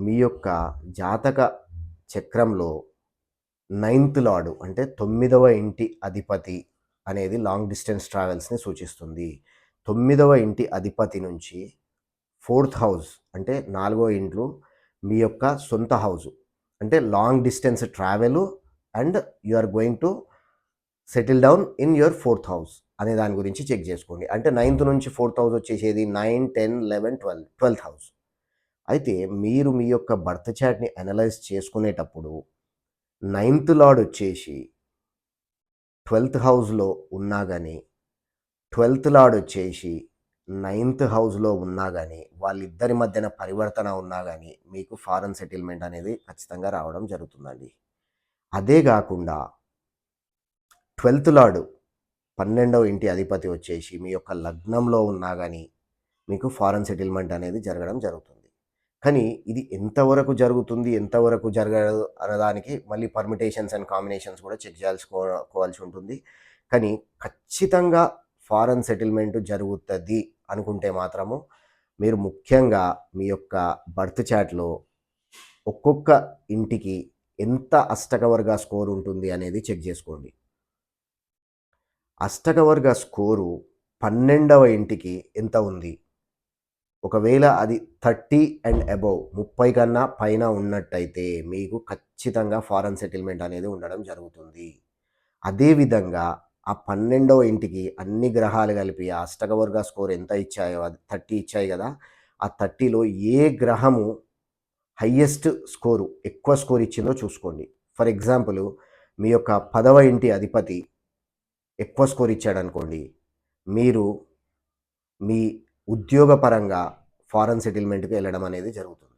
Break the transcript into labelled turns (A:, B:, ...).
A: మీ యొక్క జాతక చక్రంలో నైన్త్ లార్డ్ అంటే 9వ ఇంటి అధిపతి అనేది లాంగ్ డిస్టెన్స్ ట్రావెల్స్‌ని సూచిస్తుంది. 9వ ఇంటి అధిపతి నుంచి 4థ్ హౌస్ అంటే 4గో ఇంట్లో మీ యొక్క సొంత హౌసు. అంటే long distance travel and you are going to settle down in your 4థ్ హౌస్ అనే దాని గురించి చెక్ చేసుకోండి. అంటే 9థ్ నుంచి 4థ్ హౌస్ వచ్చేసేది 9, 10, 11, 12 12థ్ హౌస్. అయితే మీరు మీ యొక్క బర్త్ చార్ట్‌ని అనలైజ్ చేసుకునేటప్పుడు 9థ్ లార్డ్ వచ్చేసి 12థ్ హౌస్‌లో ఉన్నా గాని, 12థ్ లార్డ్ వచ్చేసి 9థ్ హౌస్‌లో ఉన్నా గాని, వాళ్ళిద్దరి మధ్యన పరివర్తన ఉన్నా గాని, మీకు ఫారెన్ సెటిల్మెంట్ అనేది ఖచ్చితంగా రావడం జరుగుతుందండి. అదే గాకుండా 12థ్ లార్డ్ 12వ ఇంటి అధిపతి వచ్చేసి మీ యొక్క లగ్నంలో ఉన్నా గాని, మీకు ఫారెన్ సెటిల్మెంట్ అనేది జరగడం జరుగుతుంది. కానీ ఇది ఎంతవరకు జరుగుతుంది, ఎంతవరకు జరగదు అన్నదానికి మళ్ళీ పర్మిటేషన్స్ అండ్ కాంబినేషన్స్ కూడా చెక్ కోవాల్సి ఉంటుంది. కానీ ఖచ్చితంగా ఫారెన్ సెటిల్మెంట్ జరుగుతది అనుకుంటే మాత్రము మీరు ముఖ్యంగా మీ యొక్క బర్త్ చార్ట్‌లో ఒక్కొక్క ఇంటికి ఎంత అష్టకవర్గ స్కోర్ ఉంటుంది అనేది చెక్ చేసుకోండి. అష్టకవర్గ స్కోరు 12వ ఇంటికి ఎంత ఉంది? ఒకవేళ అది 30 అండ్ అబోవ్ 30 కన్నా పైన ఉన్నట్టయితే మీకు ఖచ్చితంగా ఫారెన్ సెటిల్మెంట్ అనేది ఉండడం జరుగుతుంది. అదేవిధంగా ఆ 12వ ఇంటికి అన్ని గ్రహాలు కలిపి ఆ అష్టకవర్గ స్కోర్ ఎంత ఇచ్చాయో అది 30 ఇచ్చాయి కదా! ఆ 30లో ఏ గ్రహము హైయెస్ట్ స్కోరు ఎక్కువ స్కోర్ ఇచ్చిందో చూసుకోండి. ఫర్ ఎగ్జాంపుల్ మీ యొక్క 10వ ఇంటి అధిపతి ఎక్కువ స్కోర్ ఇచ్చాడనుకోండి, మీరు మీ ఉద్యోగపరంగా ఫారెన్ సెటిల్మెంట్‌కి వెళ్ళడం అనేది జరుగుతుంది.